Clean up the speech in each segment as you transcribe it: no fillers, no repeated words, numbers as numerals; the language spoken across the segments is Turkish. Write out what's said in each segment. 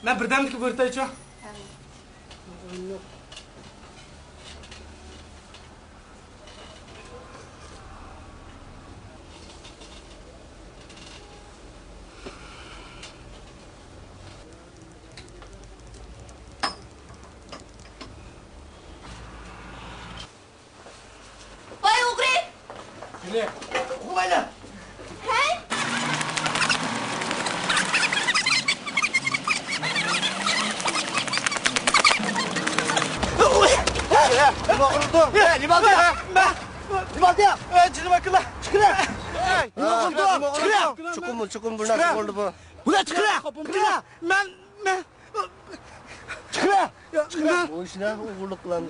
Ben birdemlik buyurta içiyorum. Vay Ugri! Gel. Kubayla. Hey! Canım akıllı. Çıkıra. Çukum burna oldu bu. Ulan çıkıra. Ben. Çıkıra. Çıkıra. Bu işine uğurluk lan.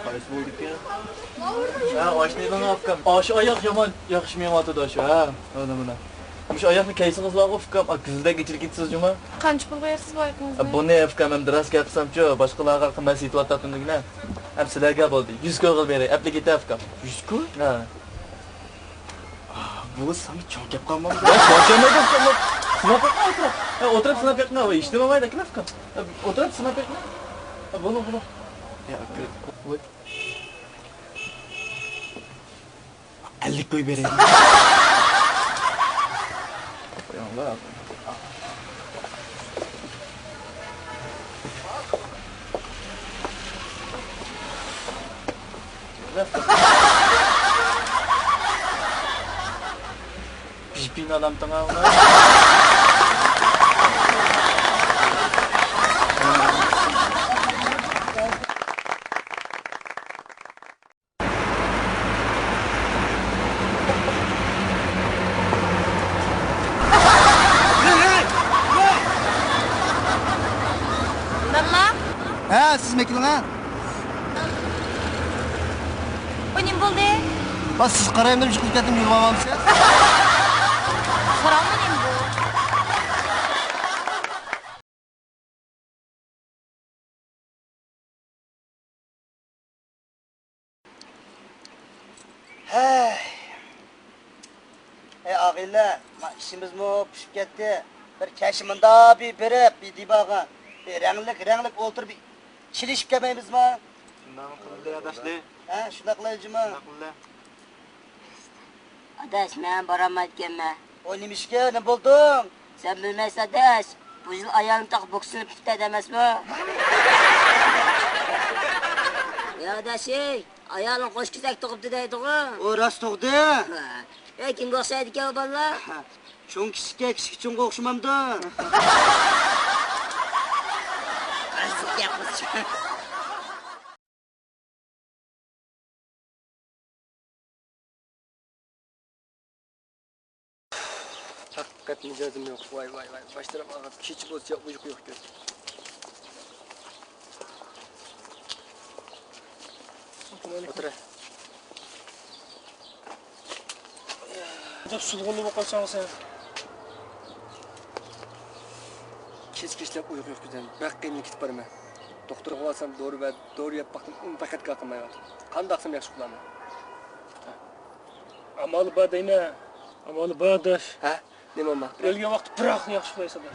Qaysi bo'ldik ya? Ha, oshlaydan afkam. Oshi oyoq yomon yaxshimayapti dosh, ha. Mana buni. Mush oyoqni qaysi qizlar afkam? Qizda kechirib ketsiz juma. Qancha pul berasiz bu oyoqingizga? Buni afkam ham dirasga qilsam-chu, boshqalarga qimmat setyaptimligina. Ham sizlarga bo'ldi. 100 ko qilib beray. Apli ketdi afkam. 100 ku? Ha. Bu sen çok yap kalmam. Boshqalarga qilib sinab o'tirib. Ha, o'tirib sinab yiqma, eshitmaydi afkam. O'tirib sinab yiqma. Bunu. Ya, bu. 50 koy vereyim. Qo'yinglar. Pipin alam tengah. Mama, Ha, siz mekilen ha? bu ne bo'ldi? Bak siz karayımda bir çıkıp geldim yılmamam size. So'raymi men bu? Hey. Ağıyla, işimiz mi pişip gitti. Bir keşiminde bir berip, bir dibağın. Bir renklik otur bir çilişip gelmeyiz mi? Bundan qildi adashli. Ha, şuna kılayıcı mı? Adaş, ben baramadkenme. O neymişke, ne buldun? Sen bilmez adaş. Bu yıl ayağını tak boksunu püfte demez mi? Ya adaş, ayağını koş kizek tokup dedeydi o. O rast oldu. Kimge oksaydı ki o balla? Çoğun kişi çoğun okşamam da. Azıcık yapmış. Hakikat micazım yok. Vay. Başlarım ağrıdı. Hiç boz yok, uyku yok göz. Otur. Çok sulğunlu bakalım sen. Keç-keçlep uyku yok güzel. Bak kendini gidip barım. Doktora kovarsam doğru yap baktım. Fakat kalkmayı var. Qandaqsam yaxshi qilaman. Amalı badayna, amalı badaş. Ha? Nima olma? Ölgen vaqt biroq yaxshi qo'ysa da.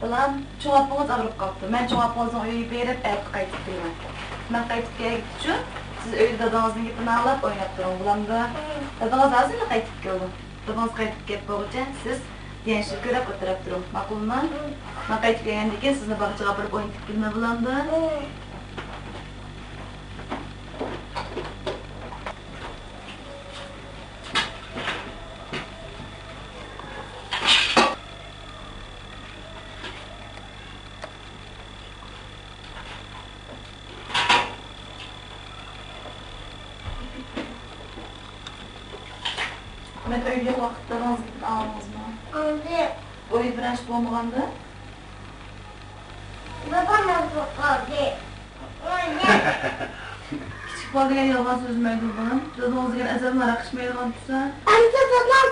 Ulan çoğapığız ağrıp kalktı. Ben çoğapığızın uyuyup verip evde kaytıp kelaman. Ben kaytıp kelgit üçün siz öyle dadağınızın gipini alып oynap durun. Ulan da dadağınız azı mı kaytıp keldim? Dadağınız kaytıp kelip boğulca siz gençlik görüp oturup durun. Makulman. Ben kaytıp kelgenden keyin sizni bağçaga apırıp oynayıp kelme bulan da. Ben öyle vaxtlarınız gidip aldınız mı? Aldı. Öyle bir aşk olmağanda. Babam aldı. Küçük balaya yalgan sözüm bunun. Dadığınız gelen ezabına rakışmayalgan tutsa. Amca babam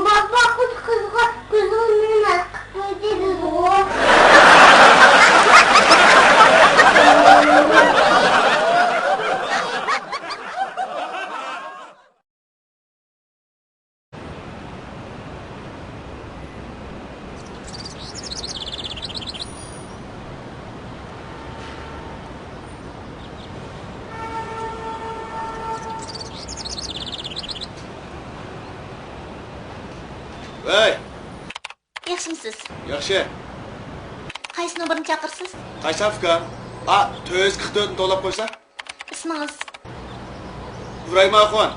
baba kızga kızının aklı dedi o. Hey, Yaxshimisiz? yaxshi. Qaysi nomerni chaqirsiz? Qaysi Afgan? 444 ni to'lab qo'ysa? Ismingiz? Ibrahimoxon.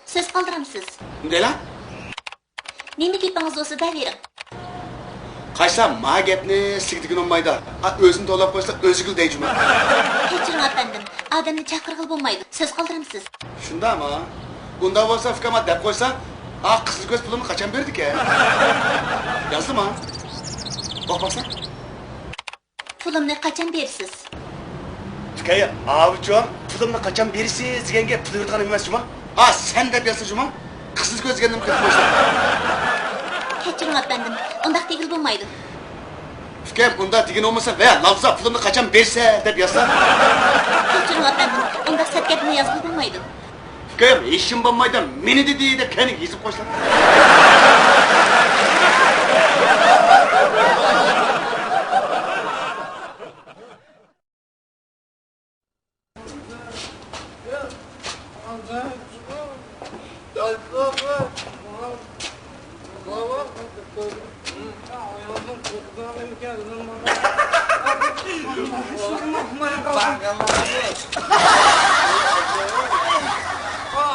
So'z qoldiramsiz. Bunday lan? Nima gapingiz bo'lsa davering. Qaysi ma gapni sigdigin olmaydi. O'zini to'lab qo'ysa o'zigil deyjima. Kechiring efendim. Odamni chaqirg'il bo'lmaydi. So'z qoldiramsiz. Shundami? Unda bo'lsa Afgan deb qo'ysa, qizil ko'z pulini qachon berdik a? Yozdimi? O'qmasa? Pulimni qachon bersiz? Tukay, avuchon, pulimni qachon berisiz deganga pul yurtgan emas juma. Sen deb yozsa juma. Qizil ko'zga nima qilib qo'ysa? Kechiring efendim. Undaq degil bo'lmaydi. Tukay, unda degan olmasa va lafza pulimni qachon bersa deb yozsa? Kechiring efendim. Undaq sat gapni yozib bo'lmaydi. Tukay, ishim bo'lmaydi. Meni dedi deb kani yezib qo'ysa.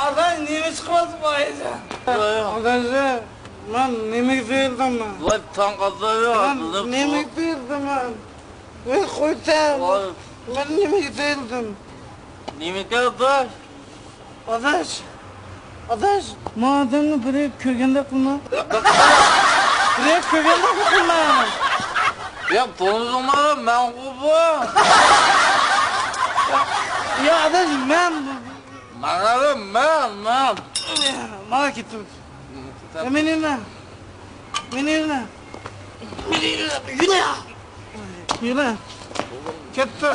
Aday nime çıkmaz bu ayıca? Adayca, ben nimek değildim ben. Lan tan qazaya. Ben nimek değildim ben. Ben koyacağım. Ben nimek değildim. Nima qildi? Adaş, mademni biri körgende kılma. Biri körgende kılma. Ya tonuzumları men qo'yib. Ya adaş, ben... Men. Bana gitti. Menine. Yine ya. Yine. Gitti.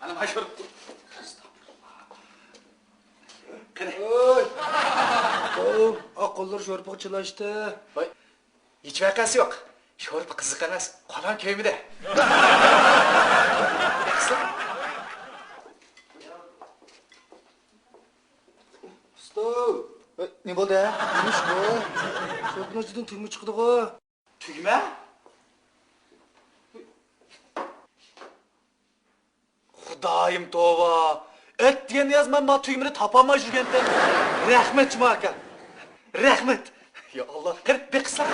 Ana mashhur. Qo'llar sho'rpiq chilashdi. Voy. Hech vaqasi yo'q. Sho'rpi qiziq emas, qolon kiyimida. Stop. Ne bo'ldi? Nima shu? Sho'rpinachidan tugma chiqdi-ku. Tugma? Xudoyim tova. Et degan yozman, men tugmani topolmay yurgandim. Rahmat Juma aka. Rahmat. Ya Allah, qirib bir qisam.